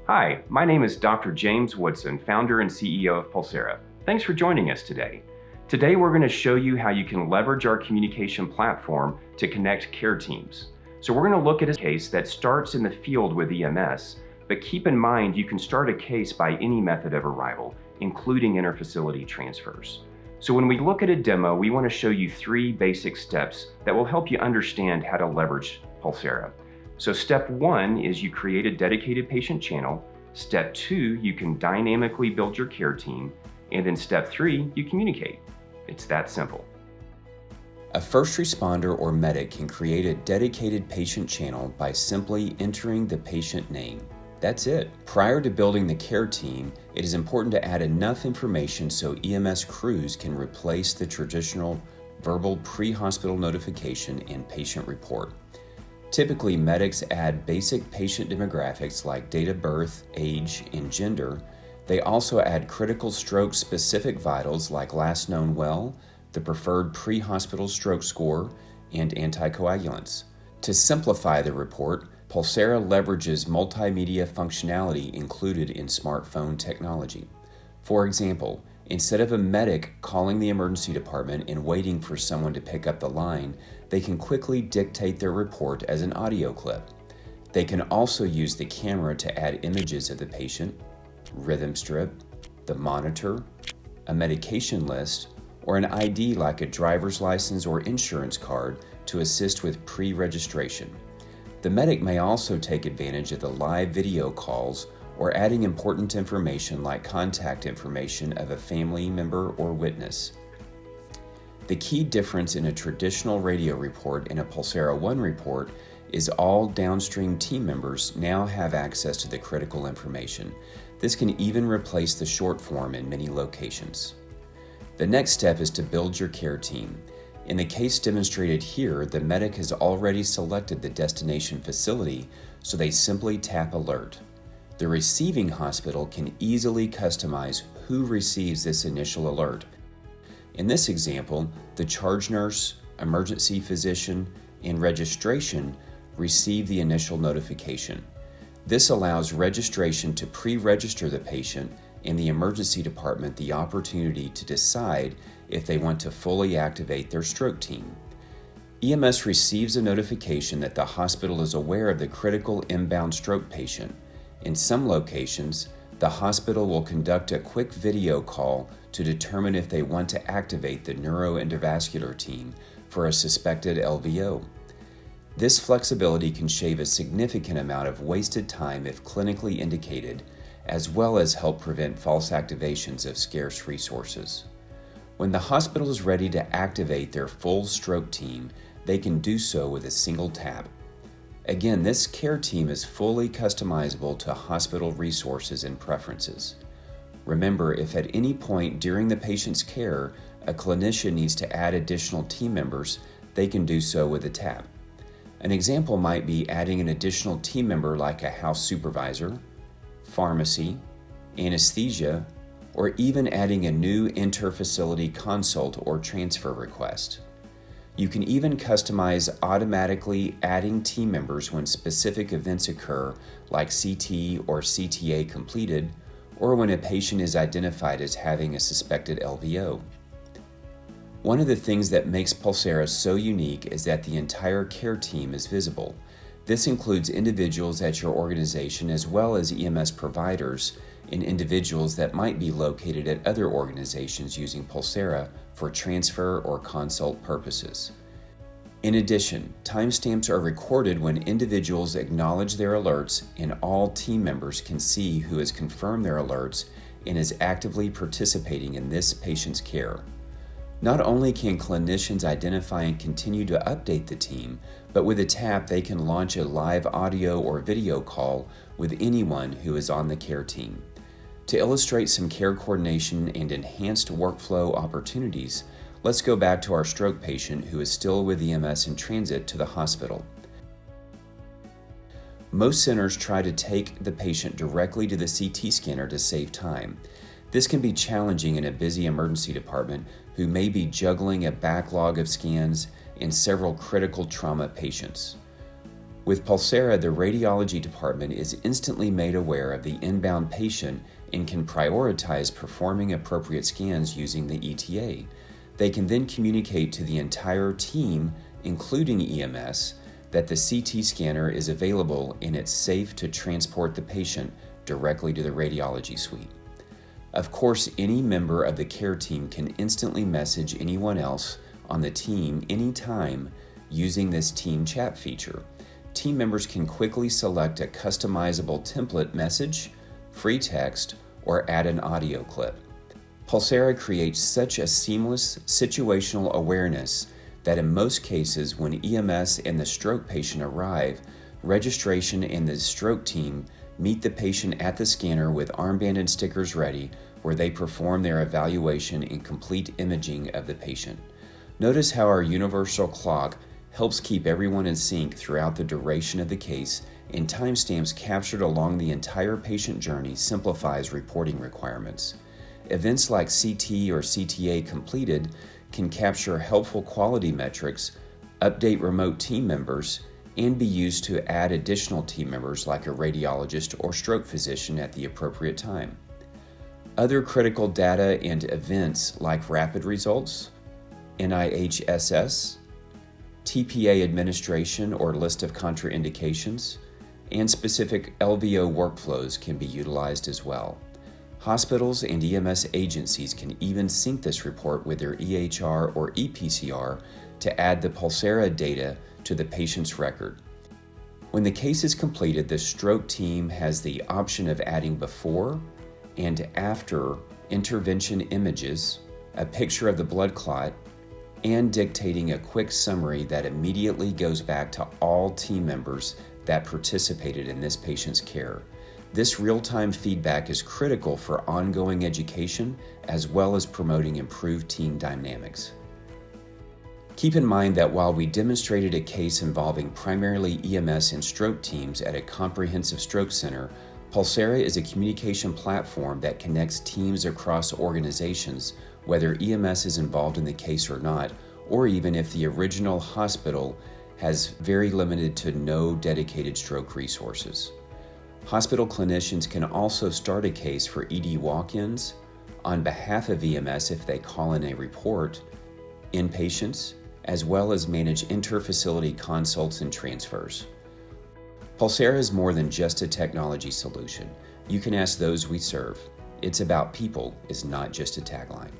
Hi, my name is Dr. James Woodson, founder and CEO of Pulsara. Thanks for joining us today. Today, we're going to show you how you can leverage our communication platform to connect care teams. So we're going to look at a case that starts in the field with EMS, but keep in mind you can start a case by any method of arrival, including interfacility transfers. So when we look at a demo, we want to show you 3 basic steps that will help you understand how to leverage Pulsara. So step 1 is you create a dedicated patient channel. Step 2, you can dynamically build your care team. And then step 3, you communicate. It's that simple. A first responder or medic can create a dedicated patient channel by simply entering the patient name. That's it. Prior to building the care team, it is important to add enough information so EMS crews can replace the traditional verbal pre-hospital notification and patient report. Typically, medics add basic patient demographics like date of birth, age, and gender. They also add critical stroke-specific vitals like last known well, the preferred pre-hospital stroke score, and anticoagulants. To simplify the report, Pulsara leverages multimedia functionality included in smartphone technology. For example, instead of a medic calling the emergency department and waiting for someone to pick up the line, they can quickly dictate their report as an audio clip. They can also use the camera to add images of the patient, rhythm strip, the monitor, a medication list, or an ID like a driver's license or insurance card to assist with pre-registration. The medic may also take advantage of the live video calls or adding important information like contact information of a family member or witness. The key difference in a traditional radio report and a Pulsara One report is all downstream team members now have access to the critical information. This can even replace the short form in many locations. The next step is to build your care team. In the case demonstrated here, the medic has already selected the destination facility, so they simply tap Alert. The receiving hospital can easily customize who receives this initial alert. In this example, the charge nurse, emergency physician, and registration receive the initial notification. This allows registration to pre-register the patient and the emergency department the opportunity to decide if they want to fully activate their stroke team. EMS receives a notification that the hospital is aware of the critical inbound stroke patient. In some locations, the hospital will conduct a quick video call to determine if they want to activate the neuroendovascular team for a suspected LVO. This flexibility can shave a significant amount of wasted time if clinically indicated, as well as help prevent false activations of scarce resources. When the hospital is ready to activate their full stroke team, they can do so with a single tap. Again, this care team is fully customizable to hospital resources and preferences. Remember, if at any point during the patient's care, a clinician needs to add additional team members, they can do so with a tap. An example might be adding an additional team member like a house supervisor, pharmacy, anesthesia, or even adding a new interfacility consult or transfer request. You can even customize automatically adding team members when specific events occur, like CT or CTA completed, or when a patient is identified as having a suspected LVO. One of the things that makes Pulsara so unique is that the entire care team is visible. This includes individuals at your organization as well as EMS providers and individuals that might be located at other organizations using Pulsara for transfer or consult purposes. In addition, timestamps are recorded when individuals acknowledge their alerts, and all team members can see who has confirmed their alerts and is actively participating in this patient's care. Not only can clinicians identify and continue to update the team, but with a tap they can launch a live audio or video call with anyone who is on the care team. To illustrate some care coordination and enhanced workflow opportunities, let's go back to our stroke patient who is still with EMS in transit to the hospital. Most centers try to take the patient directly to the CT scanner to save time. This can be challenging in a busy emergency department who may be juggling a backlog of scans and several critical trauma patients. With Pulsara, the radiology department is instantly made aware of the inbound patient and can prioritize performing appropriate scans using the ETA. They can then communicate to the entire team, including EMS, that the CT scanner is available and it's safe to transport the patient directly to the radiology suite. Of course, any member of the care team can instantly message anyone else on the team anytime using this team chat feature. Team members can quickly select a customizable template message, free text, or add an audio clip. Pulsara creates such a seamless situational awareness that in most cases when EMS and the stroke patient arrive, registration and the stroke team meet the patient at the scanner with armband and stickers ready, where they perform their evaluation and complete imaging of the patient. Notice how our universal clock helps keep everyone in sync throughout the duration of the case, and timestamps captured along the entire patient journey simplifies reporting requirements. Events like CT or CTA completed can capture helpful quality metrics, update remote team members, and be used to add additional team members like a radiologist or stroke physician at the appropriate time. Other critical data and events like rapid results, NIHSS, TPA administration or list of contraindications, and specific LVO workflows can be utilized as well. Hospitals and EMS agencies can even sync this report with their EHR or EPCR to add the Pulsara data to the patient's record. When the case is completed, the stroke team has the option of adding before and after intervention images, a picture of the blood clot, and dictating a quick summary that immediately goes back to all team members that participated in this patient's care. This real-time feedback is critical for ongoing education as well as promoting improved team dynamics. Keep in mind that while we demonstrated a case involving primarily EMS and stroke teams at a comprehensive stroke center, Pulsara is a communication platform that connects teams across organizations, whether EMS is involved in the case or not, or even if the original hospital has very limited to no dedicated stroke resources. Hospital clinicians can also start a case for ED walk-ins on behalf of EMS if they call in a report, inpatients, as well as manage inter-facility consults and transfers. Pulsara is more than just a technology solution. You can ask those we serve. It's about people is not just a tagline.